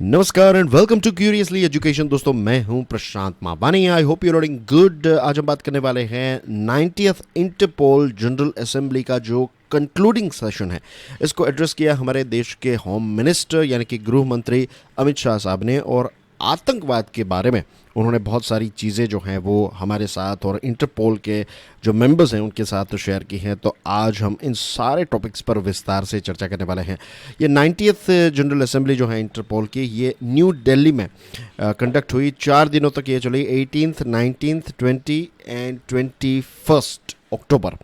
नमस्कार and welcome to curiously education. दोस्तों, मैं हूं Prashant Mabani. I hope you रोडिंग गुड। आज हम बात करने वाले हैं 90th इंटरपोल जनरल असेंबली का जो कंक्लूडिंग सेशन है। इसको एड्रेस किया हमारे देश के होम मिनिस्टर यानी कि गृह मंत्री अमित शाह साहब ने, और आतंकवाद के बारे में उन्होंने बहुत सारी चीज़ें जो हैं वो हमारे साथ और इंटरपोल के जो मेंबर्स हैं उनके साथ शेयर की हैं। तो आज हम इन सारे टॉपिक्स पर विस्तार से चर्चा करने वाले हैं। ये 90th जनरल असेंबली जो है इंटरपोल की, ये न्यू दिल्ली में कंडक्ट हुई। 4 दिनों तक ये चली, 18th, 19th, 20 एंड 21 अक्टूबर।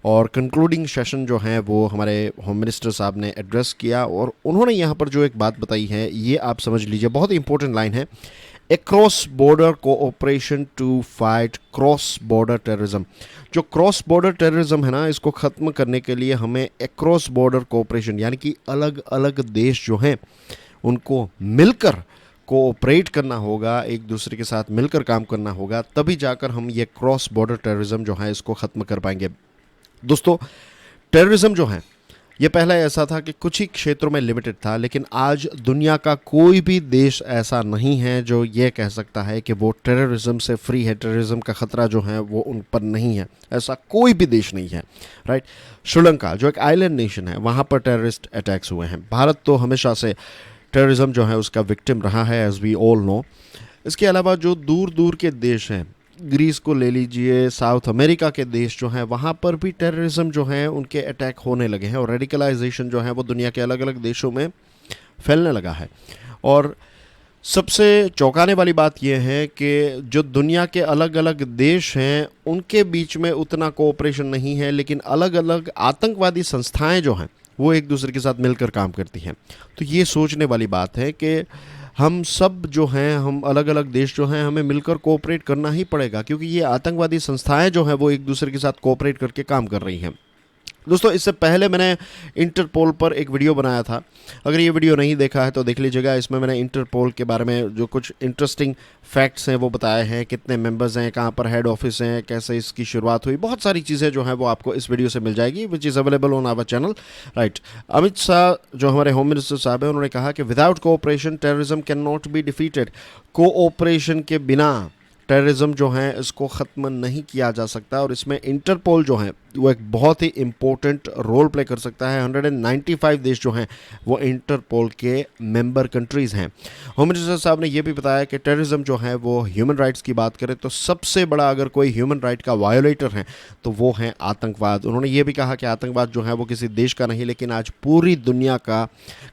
और कंक्लूडिंग सेशन जो है वो हमारे होम मिनिस्टर साहब ने एड्रेस किया, और उन्होंने यहाँ पर जो एक बात बताई है ये आप समझ लीजिए, बहुत ही इंपॉर्टेंट लाइन है। Across border cooperation to fight cross border terrorism. जो क्रॉस बॉर्डर टेररिज्म है ना, इसको ख़त्म करने के लिए हमें अक्रॉस बॉर्डर कोऑपरेशन यानी कि अलग अलग देश जो हैं उनको मिलकर कोऑपरेट करना होगा, एक दूसरे के साथ मिलकर काम करना होगा, तभी जाकर हम ये क्रॉस बॉर्डर टेररिज्म जो है इसको ख़त्म कर पाएंगे। दोस्तों, टेररिज्म जो है ये पहले ऐसा था कि कुछ ही क्षेत्रों में लिमिटेड था, लेकिन आज दुनिया का कोई भी देश ऐसा नहीं है जो ये कह सकता है कि वो टेररिज्म से फ्री है, टेररिज्म का ख़तरा जो है वो उन पर नहीं है। ऐसा कोई भी देश नहीं है, राइट। श्रीलंका जो एक आइलैंड नेशन है, वहाँ पर टेररिस्ट अटैक्स हुए हैं। भारत तो हमेशा से टेररिज्म जो है उसका विक्टिम रहा है, एज वी ऑल नो। इसके अलावा जो दूर दूर के देश हैं, ग्रीस को ले लीजिए, साउथ अमेरिका के देश जो हैं वहाँ पर भी टेररिज्म जो है उनके अटैक होने लगे हैं, और रेडिकलाइजेशन जो है वो दुनिया के अलग अलग देशों में फैलने लगा है। और सबसे चौंकाने वाली बात यह है कि जो दुनिया के अलग अलग देश हैं उनके बीच में उतना कोऑपरेशन नहीं है, लेकिन अलग अलग आतंकवादी संस्थाएं जो हैं वो एक दूसरे के साथ मिलकर काम करती हैं। तो ये सोचने वाली बात है कि हम सब जो हैं, हम अलग अलग देश जो हैं, हमें मिलकर कोऑपरेट करना ही पड़ेगा, क्योंकि ये आतंकवादी संस्थाएं जो हैं वो एक दूसरे के साथ कोऑपरेट करके काम कर रही हैं। दोस्तों, इससे पहले मैंने इंटरपोल पर एक वीडियो बनाया था। अगर ये वीडियो नहीं देखा है तो देख लीजिएगा। इसमें मैंने इंटरपोल के बारे में जो कुछ इंटरेस्टिंग फैक्ट्स हैं वो बताए हैं, कितने मेंबर्स हैं, कहाँ पर हेड ऑफिस हैं, कैसे इसकी शुरुआत हुई, बहुत सारी चीज़ें जो हैं वो आपको इस वीडियो से मिल जाएगी, which is available on our channel, right. Amit Shah जो हमारे होम मिनिस्टर साहब हैं, उन्होंने कहा कि without cooperation terrorism can not be defeated. Cooperation के बिना टेररिज्म जो है इसको ख़त्म नहीं किया जा सकता, और इसमें इंटरपोल जो है वो एक बहुत ही इम्पोर्टेंट रोल प्ले कर सकता है। 195 देश जो हैं वो इंटरपोल के मेंबर कंट्रीज़ हैं। होम मिनिस्टर साहब ने ये भी बताया कि टेररिज्म जो है वो ह्यूमन राइट्स की बात करें तो सबसे बड़ा अगर कोई ह्यूमन राइट का वायोलेटर है तो वो है आतंकवाद। उन्होंने ये भी कहा कि आतंकवाद जो है वो किसी देश का नहीं, लेकिन आज पूरी दुनिया का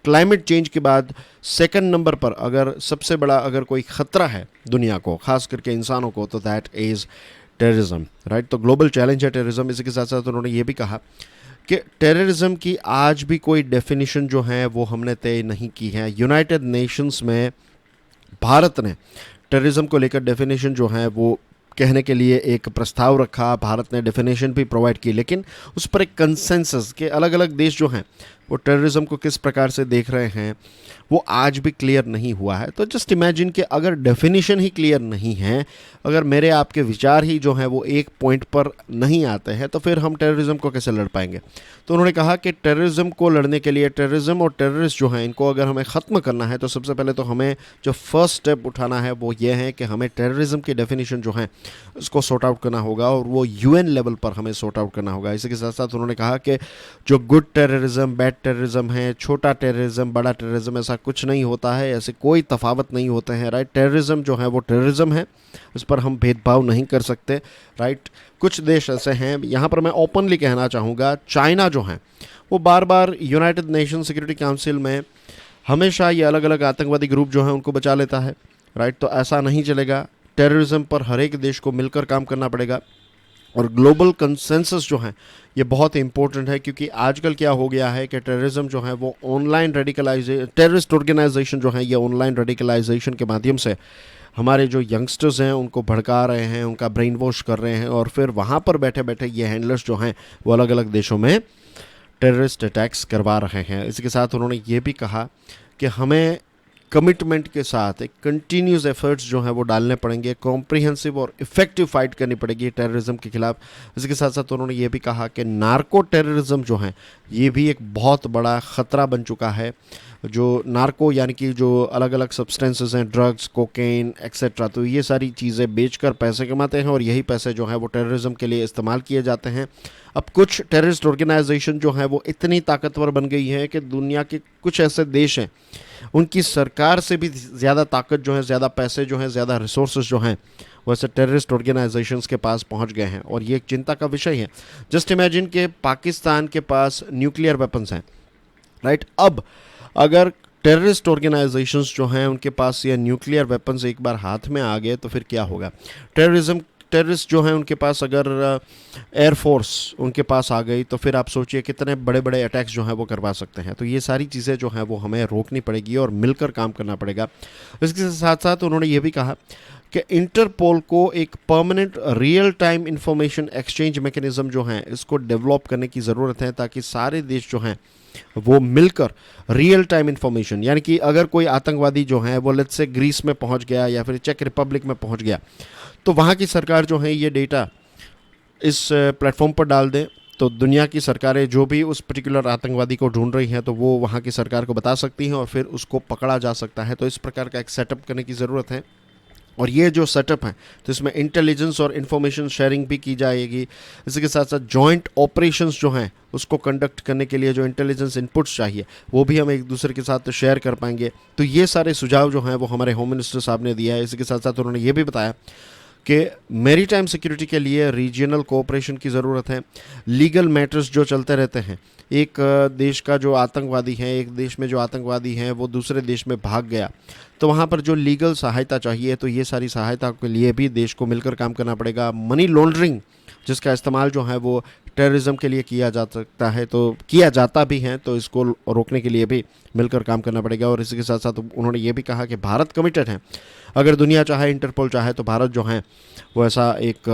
क्लाइमेट चेंज के बाद सेकंड नंबर पर अगर सबसे बड़ा अगर कोई ख़तरा है दुनिया को, खास करके इंसानों को, तो दैट इज़ टेररिज्म, राइट। तो ग्लोबल चैलेंज है टेररिज्म। इसी के साथ साथ उन्होंने ये भी कहा कि टेररिज्म की आज भी कोई डेफिनेशन जो है वो हमने तय नहीं की है। यूनाइटेड नेशंस में भारत ने टेररिज्म को लेकर डेफिनेशन जो है वो कहने के लिए एक प्रस्ताव रखा, भारत ने डेफिनेशन भी प्रोवाइड की, लेकिन उस पर एक कंसेंसस के अलग अलग देश जो हैं वो टेररिज्म को किस प्रकार से देख रहे हैं वो आज भी क्लियर नहीं हुआ है। तो जस्ट इमेजिन कि अगर डेफिनेशन ही क्लियर नहीं है, अगर मेरे आपके विचार ही जो हैं वो एक पॉइंट पर नहीं आते हैं, तो फिर हम टेररिज्म को कैसे लड़ पाएंगे। तो उन्होंने कहा कि टेररिज्म को लड़ने के लिए, टेररिज्म और टेररिस्ट जो हैं इनको अगर हमें ख़त्म करना है तो सबसे पहले तो हमें जो फर्स्ट स्टेप उठाना है वो ये है कि हमें टेररिज्म की डेफिनेशन जो है उसको सॉर्ट आउट करना होगा, और वो यूएन लेवल पर हमें सॉर्ट आउट करना होगा। इसी के साथ साथ उन्होंने कहा कि जो गुड टेररिज्म, बैड टेररिज्म है, छोटा टेररिज्म, बड़ा टेररिज्म, ऐसा कुछ नहीं होता है, ऐसे कोई तफावत नहीं होते हैं, राइट। टेररिज्म जो है वो टेररिज्म है, उस पर हम भेदभाव नहीं कर सकते, राइट। कुछ देश ऐसे हैं, यहाँ पर मैं ओपनली कहना चाहूँगा, चाइना जो है वो बार बार यूनाइटेड नेशन सिक्योरिटी काउंसिल में हमेशा ये अलग अलग आतंकवादी ग्रुप जो है उनको बचा लेता है, राइट। तो ऐसा नहीं चलेगा। टेररिज्म पर हर एक देश को मिलकर काम करना पड़ेगा, और ग्लोबल कंसेंसस जो है ये बहुत इंपॉर्टेंट है, क्योंकि आजकल क्या हो गया है कि टेररिज्म जो है वो ऑनलाइन टेररिस्ट ऑर्गेनाइजेशन जो है ये ऑनलाइन रेडिकलाइजेशन के माध्यम से हमारे जो यंगस्टर्स हैं उनको भड़का रहे हैं, उनका ब्रेन वॉश कर रहे हैं, और फिर वहाँ पर बैठे बैठे ये हैंडलर्स जो हैं वो अलग अलग देशों में टेररिस्ट अटैक्स करवा रहे हैं। इसके साथ उन्होंने ये भी कहा कि हमें कमिटमेंट के साथ एक कंटिन्यूस एफर्ट्स जो हैं वो डालने पड़ेंगे, कॉम्प्रिहेंसिव और इफ़ेक्टिव फाइट करनी पड़ेगी टेररिज्म के खिलाफ। इसके साथ साथ उन्होंने ये भी कहा कि नार्को टेररिज्म जो है ये भी एक बहुत बड़ा ख़तरा बन चुका है। जो नार्को यानी कि जो अलग अलग सब्सटेंसेस हैं, ड्रग्स, कोकेन एक्सेट्रा, तो ये सारी चीज़ें बेचकर पैसे कमाते हैं और यही पैसे जो हैं वो टेररिज्म के लिए इस्तेमाल किए जाते हैं। अब कुछ टेररिस्ट ऑर्गेनाइजेशन जो हैं वो इतनी ताकतवर बन गई हैं कि दुनिया के कुछ ऐसे देश हैं उनकी सरकार से भी ज़्यादा ताकत जो है, ज़्यादा पैसे जो हैं, ज़्यादा रिसोर्सेज जो हैं वैसे टेररिस्ट ऑर्गेनाइजेशंस के पास पहुंच गए हैं और ये एक चिंता का विषय है। जस्ट इमेजिन कि पाकिस्तान के पास न्यूक्लियर वेपन्स हैं, राइट। अब अगर टेररिस्ट ऑर्गेनाइजेशंस जो हैं उनके पास ये न्यूक्लियर वेपन्स एक बार हाथ में आ गए तो फिर क्या होगा। टेररिस्ट जो हैं उनके पास अगर एयरफोर्स उनके पास आ गई तो फिर आप सोचिए कितने बड़े बड़े अटैक्स जो हैं वो करवा सकते हैं। तो ये सारी चीज़ें जो हैं वो हमें रोकनी पड़ेगी और मिलकर काम करना पड़ेगा। इसके साथ साथ उन्होंने ये भी कहा कि इंटरपोल को एक permanent real time information exchange mechanism जो है इसको डेवलप करने की ज़रूरत है, ताकि सारे देश जो हैं वो मिलकर रियल टाइम इंफॉर्मेशन, यानी कि अगर कोई आतंकवादी जो है वो लेट्स से ग्रीस में पहुंच गया या फिर चेक रिपब्लिक में पहुंच गया तो वहाँ की सरकार जो है ये डेटा इस प्लेटफॉर्म पर डाल दें तो दुनिया की सरकारें जो भी उस पर्टिकुलर आतंकवादी को ढूंढ रही हैं तो वो वहाँ की सरकार को बता सकती हैं और फिर उसको पकड़ा जा सकता है। तो इस प्रकार का एक सेटअप करने की ज़रूरत है और ये जो सेटअप है तो इसमें इंटेलिजेंस और इन्फॉर्मेशन शेयरिंग भी की जाएगी। इसी के साथ साथ जॉइंट ऑपरेशंस जो हैं उसको कंडक्ट करने के लिए जो इंटेलिजेंस इनपुट्स चाहिए वो भी हम एक दूसरे के साथ शेयर कर पाएंगे। तो ये सारे सुझाव जो हैं वो हमारे होम मिनिस्टर साहब ने दिया है। इसी के साथ साथ उन्होंने ये भी बताया कि मैरीटाइम सिक्योरिटी के लिए रीजनल कोऑपरेशन की ज़रूरत है। लीगल मैटर्स जो चलते रहते हैं, एक देश का जो आतंकवादी है, एक देश में जो आतंकवादी है वो दूसरे देश में भाग गया तो वहाँ पर जो लीगल सहायता चाहिए तो ये सारी सहायता के लिए भी देश को मिलकर काम करना पड़ेगा। मनी लॉन्ड्रिंग जिसका इस्तेमाल जो है वो टेररिज्म के लिए किया जा सकता है तो किया जाता भी है, तो इसको रोकने के लिए भी मिलकर काम करना पड़ेगा। और इसी के साथ साथ उन्होंने ये भी कहा कि भारत कमिटेड है, अगर दुनिया चाहे, इंटरपोल चाहे तो भारत जो है वो ऐसा एक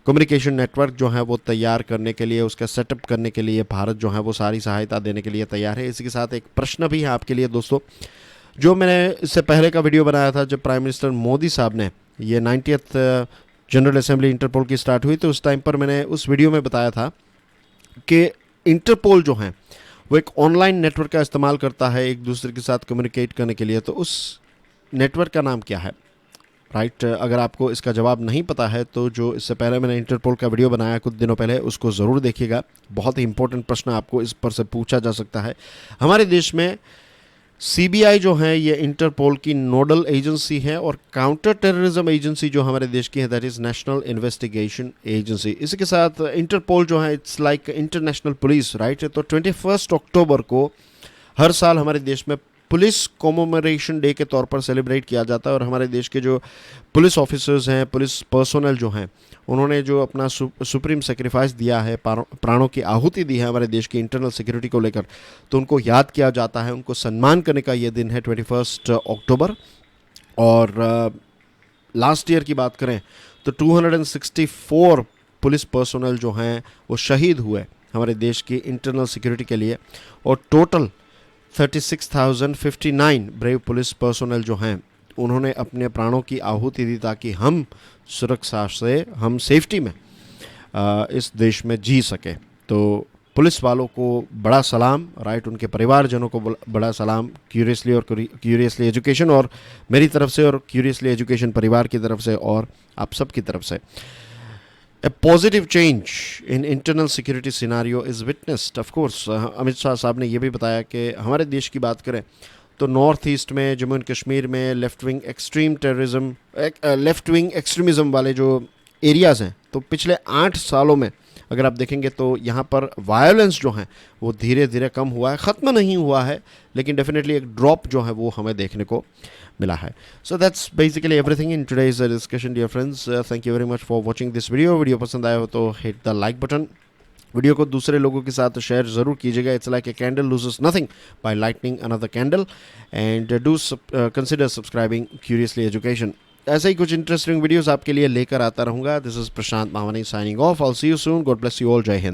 कम्युनिकेशन नेटवर्क जो है वो तैयार करने के लिए, उसका सेटअप करने के लिए भारत जो है वो सारी सहायता देने के लिए तैयार है। इसी के साथ एक प्रश्न भी है आपके लिए दोस्तों, जो मैंने इससे पहले का वीडियो बनाया था जब प्राइम मिनिस्टर मोदी साहब ने ये 90th जनरल असेंबली इंटरपोल की स्टार्ट हुई तो उस टाइम पर मैंने उस वीडियो में बताया था कि इंटरपोल जो है वो एक ऑनलाइन नेटवर्क का इस्तेमाल करता है एक दूसरे के साथ कम्युनिकेट करने के लिए। तो उस नेटवर्क का नाम क्या है, राइट। अगर आपको इसका जवाब नहीं पता है तो जो इससे पहले मैंने इंटरपोल का वीडियो बनाया कुछ दिनों पहले उसको ज़रूर देखिएगा। बहुत ही इंपॉर्टेंट प्रश्न आपको इस पर से पूछा जा सकता है। हमारे देश में सीबीआई जो है ये इंटरपोल की नोडल एजेंसी है और काउंटर टेररिज्म एजेंसी जो हमारे देश की है that is national investigation agency. इसी के साथ इंटरपोल जो है it's like international police, right. तो 21 अक्टूबर को हर साल हमारे देश में पुलिस कॉमेमोरेशन डे के तौर पर सेलिब्रेट किया जाता है और हमारे देश के जो पुलिस ऑफिसर्स हैं, पुलिस पर्सोनल जो हैं, उन्होंने जो अपना सुप्रीम सेक्रीफाइस दिया है, प्राणों की आहुति दी है हमारे देश की इंटरनल सिक्योरिटी को लेकर, तो उनको याद किया जाता है, उनको सम्मान करने का ये दिन है 21 अक्टूबर। और लास्ट ईयर की बात करें तो 264 पुलिस पर्सोनल जो हैं वो शहीद हुए हमारे देश की इंटरनल सिक्योरिटी के लिए और टोटल 36,059 ब्रेव पुलिस पर्सोनल जो हैं उन्होंने अपने प्राणों की आहुति दी ताकि हम सुरक्षा से, हम सेफ्टी में इस देश में जी सके। तो पुलिस वालों को बड़ा सलाम, राइट, उनके परिवारजनों को बड़ा सलाम, क्यूरियसली एजुकेशन और मेरी तरफ से और क्यूरियसली एजुकेशन परिवार की तरफ से और आप सब की तरफ से। A positive change in internal security scenario is witnessed. Of course, Amit Shah साहब ने ये भी बताया कि हमारे देश की बात करें तो नॉर्थ ईस्ट में, जम्मू एंड कश्मीर में लेफ्ट विंग एक्सट्रीमिज़म वाले जो एरियाज़ हैं तो पिछले 8 सालों में अगर आप देखेंगे तो यहाँ पर वायलेंस जो है वो धीरे धीरे कम हुआ है, ख़त्म नहीं हुआ है, लेकिन डेफिनेटली एक ड्रॉप जो है वो हमें देखने को मिला है। So that's basically everything in today's discussion dear friends. Thank you very much for watching this video पसंद आया हो तो hit the like button, video को दूसरे लोगों के साथ शेयर ज़रूर कीजिएगा। It's like a candle loses nothing by lighting another candle and do consider subscribing curiously education. ऐसे ही कुछ इंटरेस्टिंग वीडियोस आपके लिए लेकर आता रहूँगा। This is Prashant Mavani signing off. I will see you soon. God bless you all. जय हिंद।